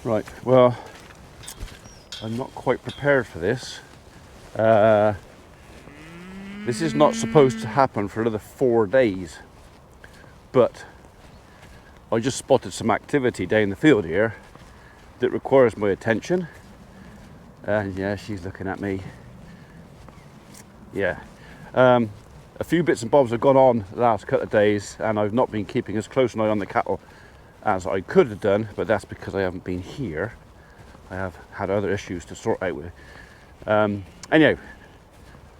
Right, well, I'm not quite prepared for this. This is not supposed to happen for another 4 days, but I just spotted some activity down the field here that requires my attention. And yeah, she's looking at me. Yeah. A few bits and bobs have gone on the last couple of days, and I've not been keeping as close an eye on the cattle as I could have done, but that's because I haven't been here. I have had other issues to sort out with. Anyhow,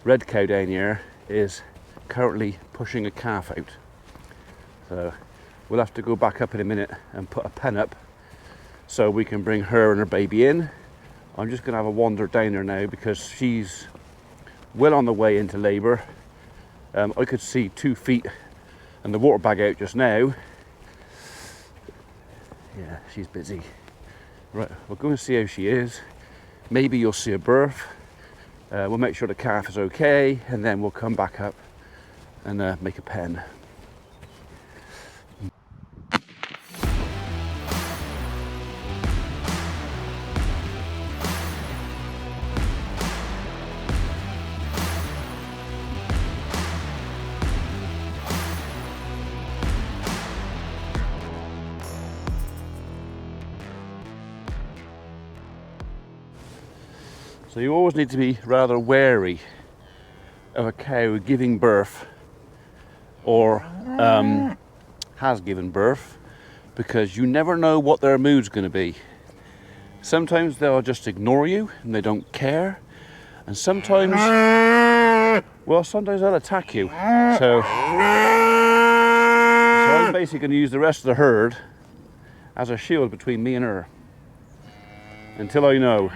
red cow down here is currently pushing a calf out. So we'll have to go back up in a minute and put a pen up so we can bring her and her baby in. I'm just going to have a wander down there now because she's well on the way into labour. I could see 2 feet and the water bag out just now. Yeah, she's busy. Right, we'll go and see how she is. Maybe you'll see a birth. We'll make sure the calf is okay, and then we'll come back up and make a pen. So you always need to be rather wary of a cow giving birth or has given birth, because you never know what their mood's going to be. Sometimes they'll just ignore you and they don't care, and sometimes they'll attack you. So I'm basically going to use the rest of the herd as a shield between me and her until I know.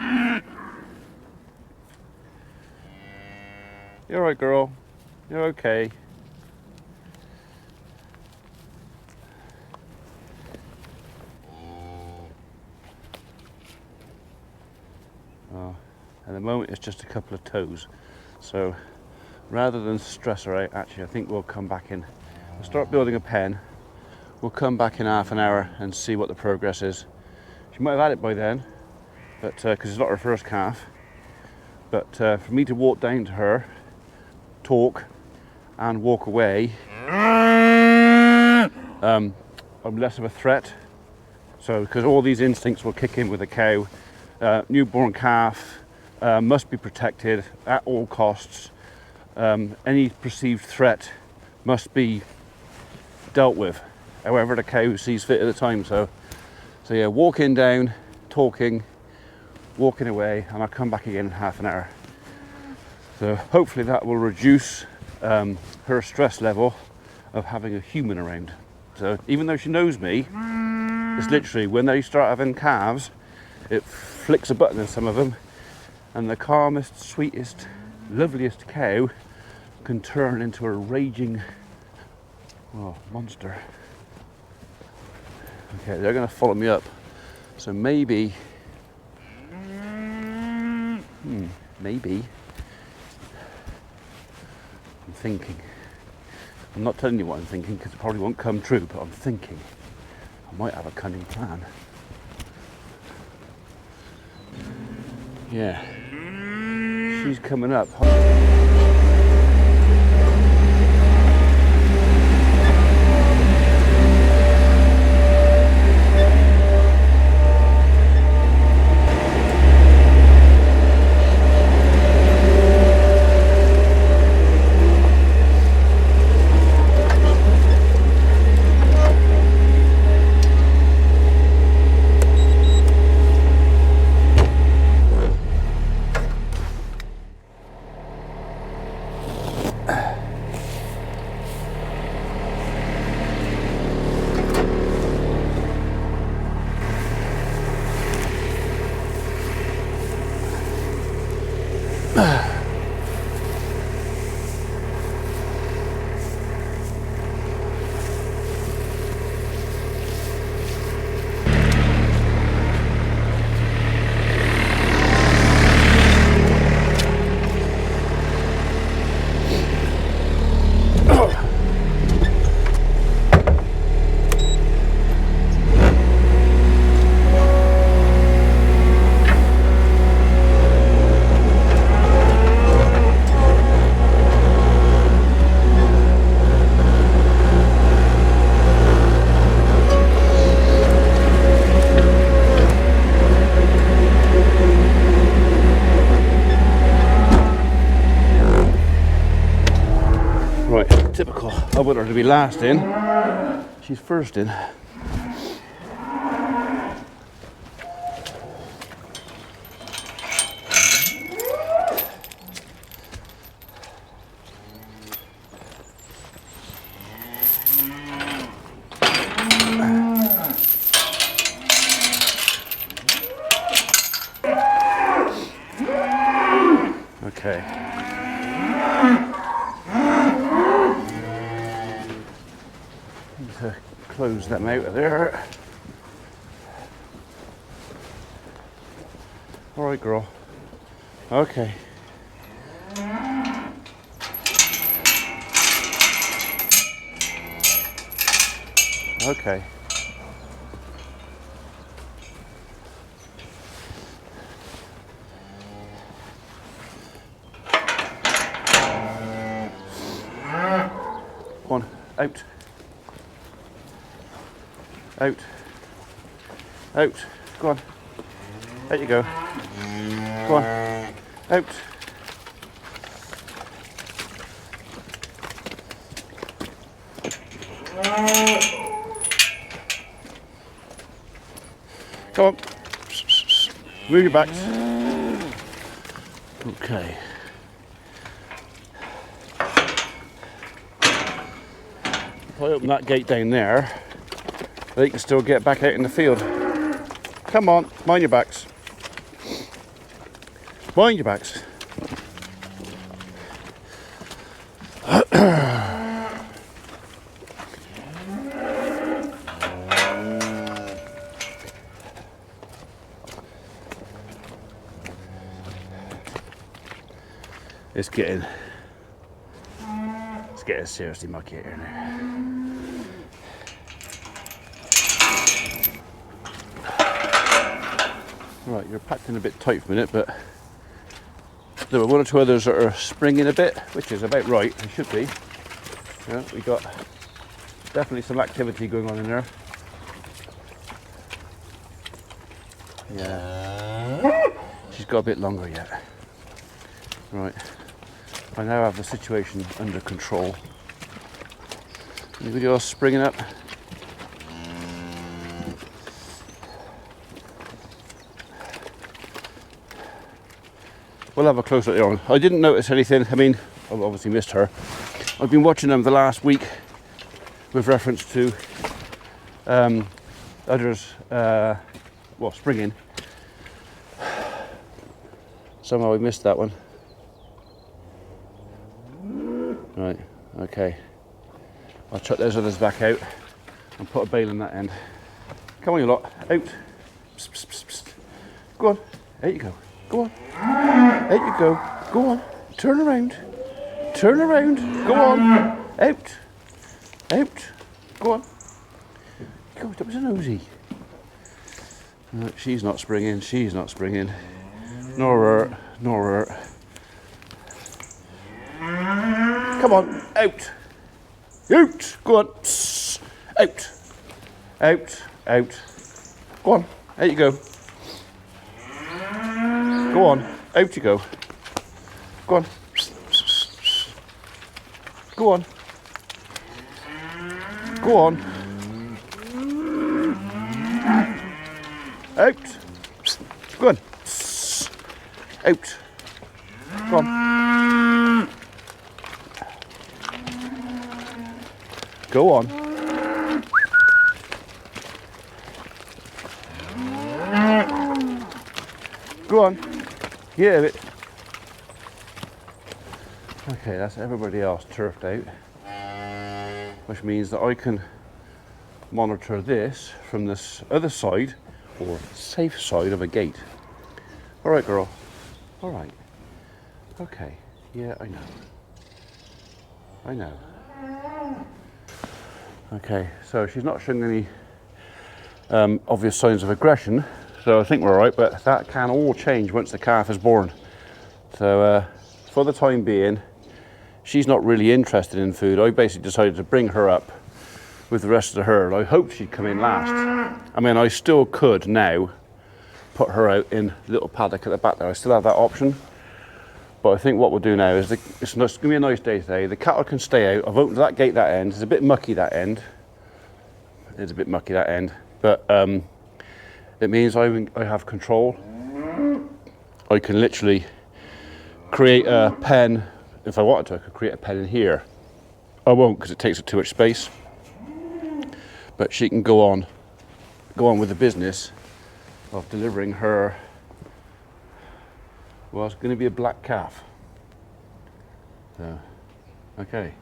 You're right, girl. You're okay. Oh, at the moment it's just a couple of toes. So rather than stress her out, actually I think we'll come back in. We'll start building a pen. We'll come back in half an hour and see what the progress is. She might have had it by then, but because it's not her first calf. But for me to walk down to her, talk and walk away, I'm less of a threat. So because all these instincts will kick in with a cow. Newborn calf must be protected at all costs. Any perceived threat must be dealt with however the cow sees fit at the time. So yeah, walking down, talking, walking away, and I'll come back again in half an hour. So hopefully that will reduce her stress level of having a human around. So even though she knows me, it's literally when they start having calves, it flicks a button in some of them, and the calmest, sweetest, loveliest cow can turn into a raging monster. Okay, they're going to follow me up. So maybe, maybe. I'm thinking. I'm not telling you what I'm thinking because it probably won't come true, but I'm thinking I might have a cunning plan. Yeah. She's coming up. want her to be last in. She's first in. Okay. Need to close them out of there. All right, girl. Okay. Okay. Go on, out. Out. Out. Go on. Out you go. Go on. Out. Come on. Move your backs. Okay. If I open that gate down there, they can still get back out in the field. Come on, mind your backs. Mind your backs. It's getting seriously mucky here now. Right, you're packed in a bit tight for a minute, but there were one or two others that are springing a bit, which is about right, they should be. Yeah, we got definitely some activity going on in there. Yeah, she's got a bit longer yet. Right, I now have the situation under control. Anybody else springing up? We'll have a closer look on. I didn't notice anything. I mean, I've obviously missed her. I've been watching them the last week with reference to udders, well, springing. Somehow I missed that one. Right, okay. I'll chuck those others back out and put a bail in that end. Come on, you lot, out. Psst, psst, psst, psst. Go on, out you go. Go on, out you go. Go on, turn around. Turn around, go on. Out, out. Go on. God, that was a nosy. No, she's not springing, she's not springing. Nor her, nor her. Come on, out. Out, go on. Psst. Out. Out, out. Go on, out you go. Go on, out you go. Go on. Go on. Go on. Out. Go on. Out. Go on. Go on. Go on. Yeah, it. Okay, that's everybody else turfed out, which means that I can monitor this from this other side, or safe side of a gate. All right, girl. All right. Okay. Yeah, I know. I know. Okay, so she's not showing any obvious signs of aggression, so I think we're all right, but that can all change once the calf is born. So for the time being, she's not really interested in food. I basically decided to bring her up with the rest of the herd. I hoped she'd come in last. I mean, I still could now put her out in the little paddock at the back there. I still have that option, But I think what we'll do now is, it's going to be a nice day today. The cattle can stay out. I've opened that gate that end. It's a bit mucky that end. It's a bit mucky that end. But it means I have control. I can literally create a pen. If I wanted to, I could create a pen in here. I won't, because it takes up too much space. But she can go on with the business of delivering her. Well, it's going to be a black calf. So, okay.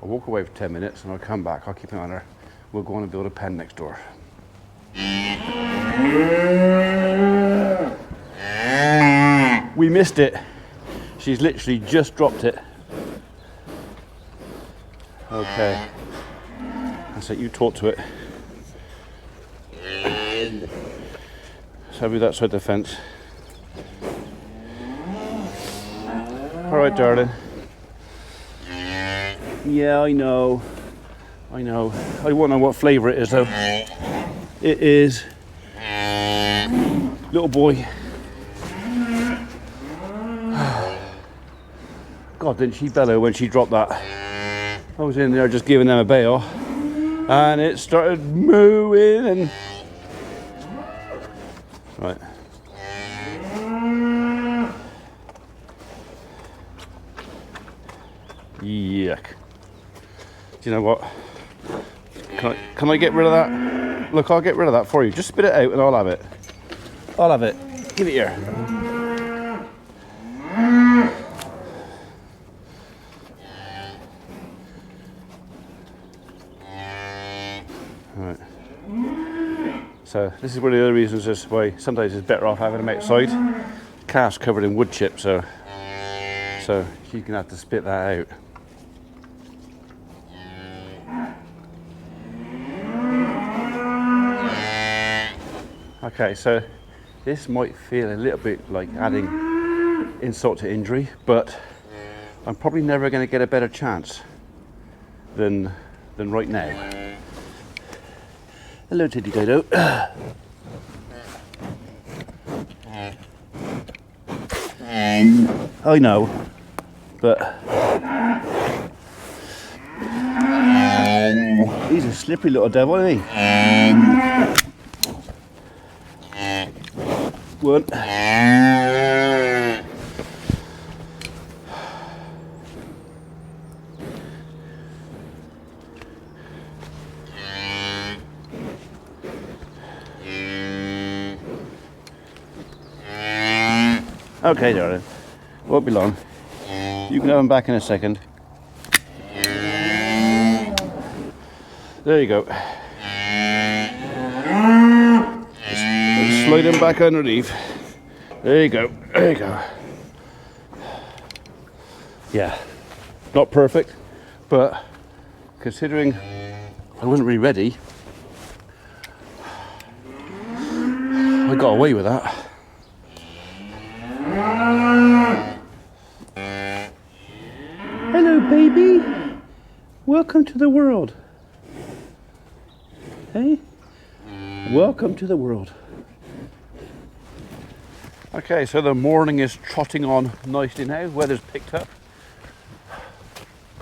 I'll walk away for 10 minutes and I'll come back. I'll keep an eye on her. We'll go on and build a pen next door. We missed it. She's literally just dropped it. Okay. That's it. You talk to it. So I'll be that side of the fence. All right, darling. Yeah, I know. I know. I want to know what flavour it is, though. It is little boy. God, didn't she bellow when she dropped that? I was in there just giving them a bail, and it started mooing and. Right. Yuck. Do you know what? Can I get rid of that? Look, I'll get rid of that for you. Just spit it out and I'll have it. I'll have it. Give it here. Right. So this is one of the other reasons as why sometimes it's better off having them outside. Calf's covered in wood chip, so she's gonna have to spit that out. Okay, so this might feel a little bit like adding insult to injury, but I'm probably never going to get a better chance than right now. Hello, Teddy Dodo. I know, but he's a slippery little devil, isn't he? One. Okay, darling. Won't be long. You can have them back in a second. There you go. Slide them back underneath. There you go. There you go. Yeah. Not perfect, but considering I wasn't really ready, I got away with that. Hello, baby. Welcome to the world. Hey? Welcome to the world. Okay, so the morning is trotting on nicely now. Weather's picked up.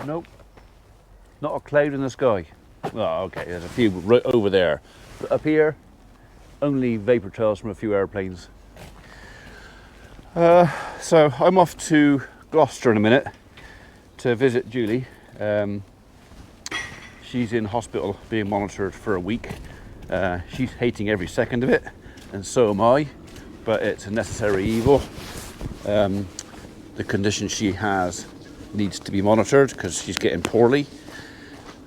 Nope. Not a cloud in the sky. Oh, okay, there's a few right over there. But up here, only vapour trails from a few airplanes. So I'm off to Gloucester in a minute to visit Julie. She's in hospital being monitored for a week. She's hating every second of it, and so am I, but it's a necessary evil. The condition she has needs to be monitored because she's getting poorly.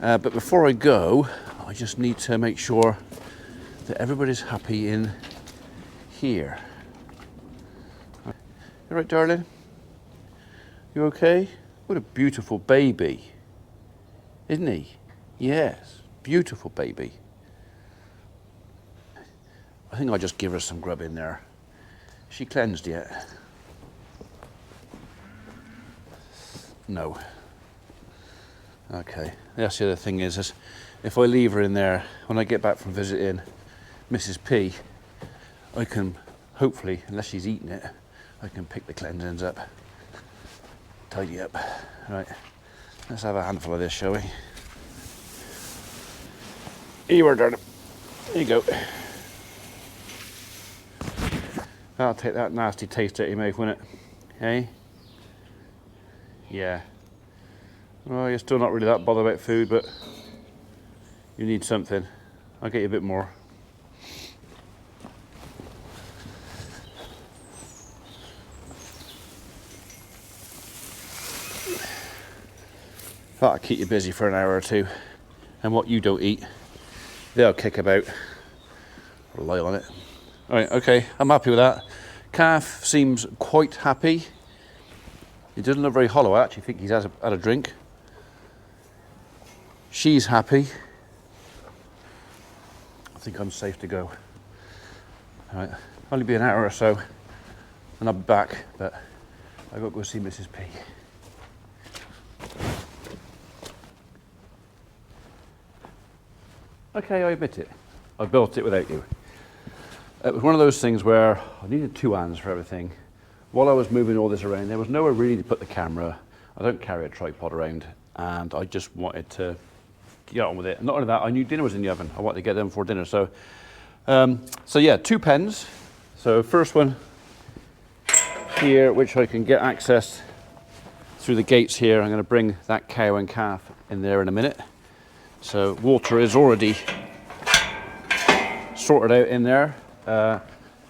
But before I go, I just need to make sure that everybody's happy in here. You right, darling? You okay? What a beautiful baby, isn't he? Yes, beautiful baby. I think I'll just give her some grub in there. Is she cleansed yet? No. Okay, that's the other thing is if I leave her in there, when I get back from visiting Mrs. P, I can hopefully, unless she's eaten it, I can pick the cleansings up. tidy up. Right, let's have a handful of this, shall we? Here you are, darling. There you go. That'll take that nasty taste out of your mouth, won't it? Hey? Yeah. Well, you're still not really that bothered about food, but you need something. I'll get you a bit more. That'll keep you busy for an hour or two. And what you don't eat, they'll kick about. Rely on it. Alright, okay, I'm happy with that. Calf seems quite happy. He doesn't look very hollow. I actually think he's had a drink. She's happy. I think I'm safe to go. Alright, only be an hour or so and I'll be back, but I've got to go see Mrs. P. Okay, I admit it. I built it without you. It was one of those things where I needed two hands for everything. While I was moving all this around, there was nowhere really to put the camera. I don't carry a tripod around, and I just wanted to get on with it. Not only that, I knew dinner was in the oven. I wanted to get them for dinner. So yeah, 2 pens. So first one here, which I can get access through the gates here. I'm going to bring that cow and calf in there in a minute. So water is already sorted out in there.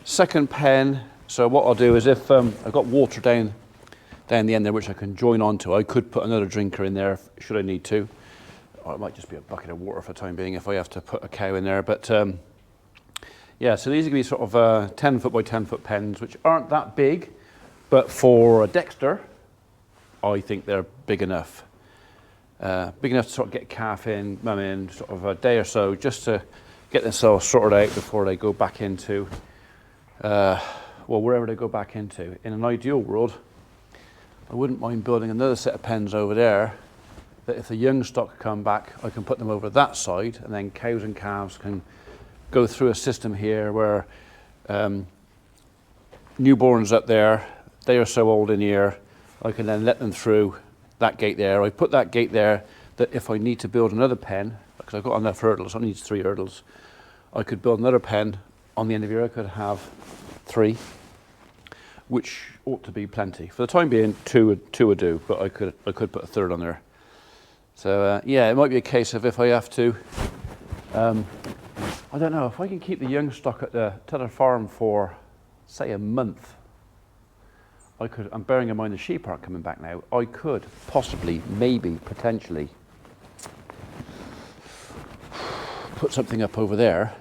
Second pen, so what I'll do is if I've got water down the end there which I can join onto, I could put another drinker in there should I need to. Or it might just be a bucket of water for the time being if I have to put a cow in there. But yeah, so these are going to be sort of 10 foot by 10 foot pens, which aren't that big, but for a Dexter, I think they're big enough. Big enough to sort of get calf in, mum in, sort of a day or so, just to get themselves sorted out before they go back into, well, wherever they go back into. In an ideal world, I wouldn't mind building another set of pens over there, that if the young stock come back, I can put them over that side, and then cows and calves can go through a system here where newborns up there, they are so old in here, I can then let them through that gate there. I put that gate there that if I need to build another pen, because I've got enough hurdles, I need 3 hurdles, I could build another pen on the end of here. I could have 3, which ought to be plenty. For the time being, 2 would do, but I could put a third on there. So yeah, it might be a case of if I have to, I don't know, if I can keep the young stock at the Tether farm for, say, a month, I could, I'm bearing in mind the sheep aren't coming back now, I could possibly, maybe, potentially put something up over there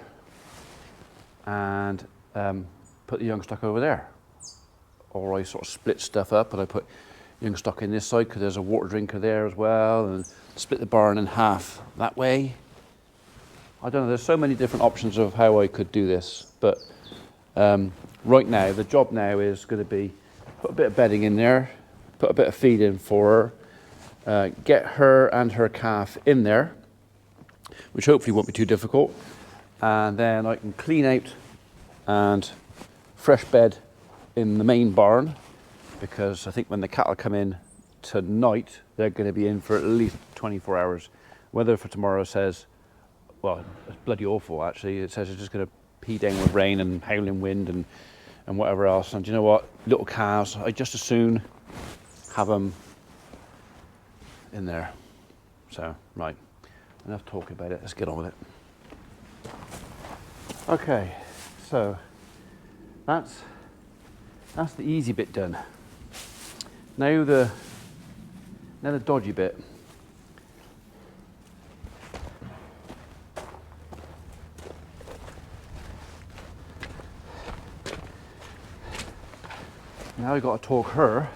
and put the young stock over there. Or I sort of split stuff up and I put young stock in this side because there's a water drinker there as well, and split the barn in half that way. I don't know, there's so many different options of how I could do this, but right now, the job now is going to be put a bit of bedding in there, put a bit of feed in for her, get her and her calf in there, which hopefully won't be too difficult, and then I can clean out and fresh bed in the main barn, because I think when the cattle come in tonight, they're going to be in for at least 24 hours. Weather for tomorrow says, well, it's bloody awful actually. It says it's just going to pee down with rain and howling wind and whatever else. And do you know what? Little calves, I just as soon have them in there. So, right, enough talking about it. Let's get on with it. Okay, so that's the easy bit done. Now the dodgy bit. Now I've got to talk her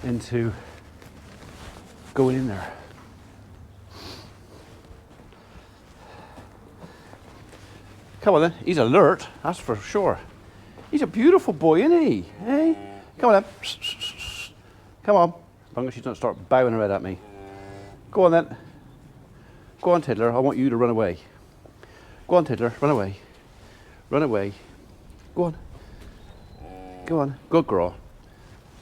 into going in there. Come on then, he's alert, that's for sure. He's a beautiful boy, isn't he? Hey? Come on then. Come on. As long as she doesn't start bowing her head at me. Go on then. Go on, Tiddler, I want you to run away. Go on, Tiddler, run away. Run away. Go on. Go on, good girl.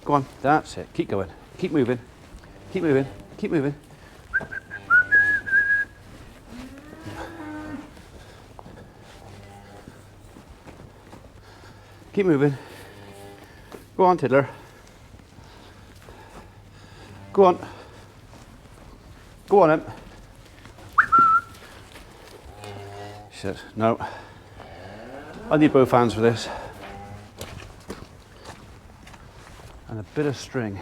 Go on, that's it. Keep going. Keep moving. Keep moving. Keep moving. Keep moving. Go on, Tiddler. Go on. Go on, Em. She said, no. I need both hands for this. And a bit of string.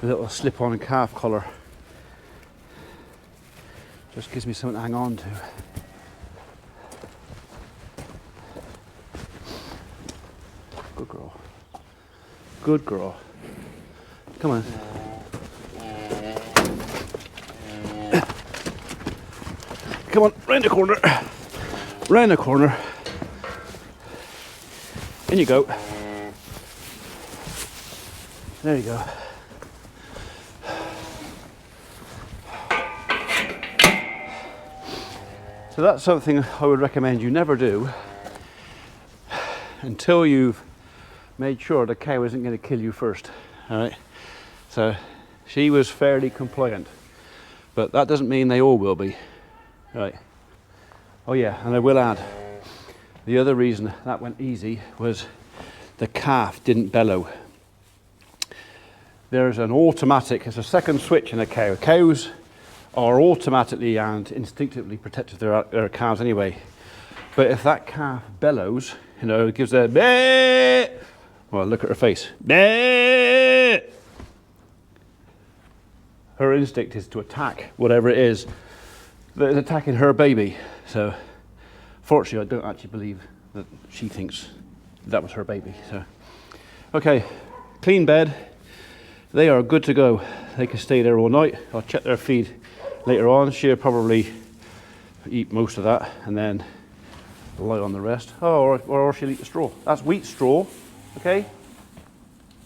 A little slip-on calf collar. Just gives me something to hang on to. Good girl. Good girl. Come on. Come on, round the corner. Round the corner. In you go. There you go. So that's something I would recommend you never do until you've made sure the cow isn't going to kill you first. All right. So she was fairly compliant, but that doesn't mean they all will be. All right. Oh yeah, and I will add, the other reason that went easy was the calf didn't bellow. There's an automatic, it's a second switch in a cow. Cows are automatically and instinctively protective of their calves anyway. But if that calf bellows, you know, it gives a bleh, well, look at her face. Bleh. Her instinct is to attack whatever it is that is attacking her baby. So, fortunately, I don't actually believe that she thinks that was her baby. So, okay, clean bed. They are good to go. They can stay there all night. I'll check their feed later on. She'll probably eat most of that and then lie on the rest. Oh, or she'll eat the straw. That's wheat straw, okay?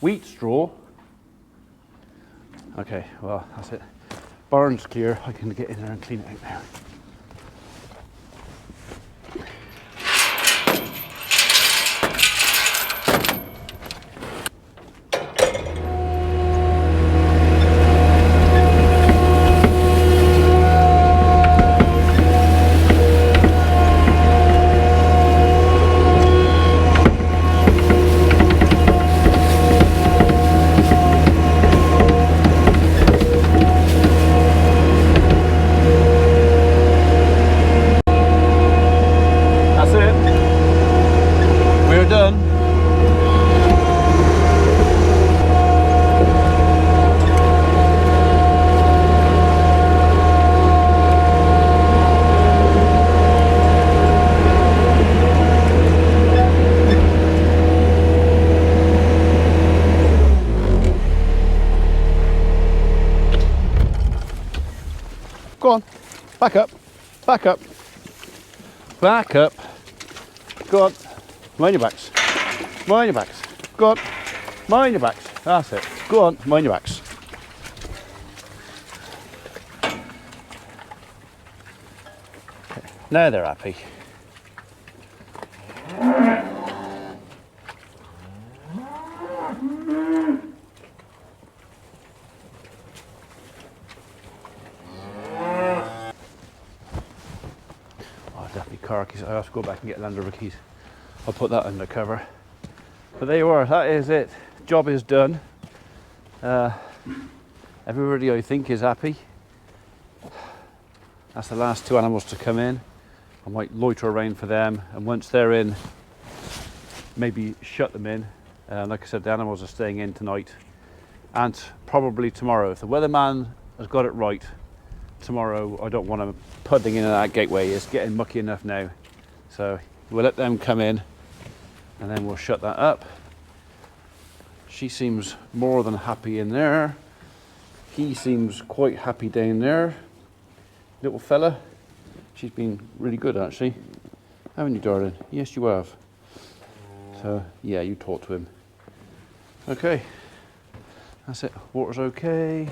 Wheat straw. Okay, well, that's it. Barn's clear. I can get in there and clean it out now. Go on, back up, back up, back up. Go on, mind your backs, mind your backs. Go on, mind your backs. That's it. Go on, mind your backs. Okay. Now they're happy. Car keys. I have to go back and get Land Rover keys. I'll put that under cover. But there you are. That is it. Job is done. Everybody, I think, is happy. That's the last two animals to come in. I might loiter around for them, and once they're in, maybe shut them in. Like I said, the animals are staying in tonight and probably tomorrow. If the weatherman has got it right, tomorrow I don't want them pudding in that gateway. It's getting mucky enough now, so we'll let them come in and then we'll shut that up. She seems more than happy in there. He seems quite happy down there. Little fella, she's been really good actually, haven't you, darling? Yes, you have. So yeah, you talk to him. Okay, that's it. Water's okay.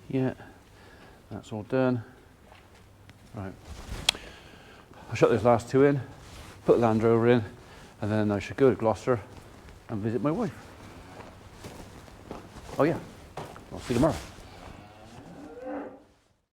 Yeah. That's all done. Right. I'll shut those last two in, put the Land Rover in, and then I should go to Gloucester and visit my wife. Oh yeah, I'll see you tomorrow.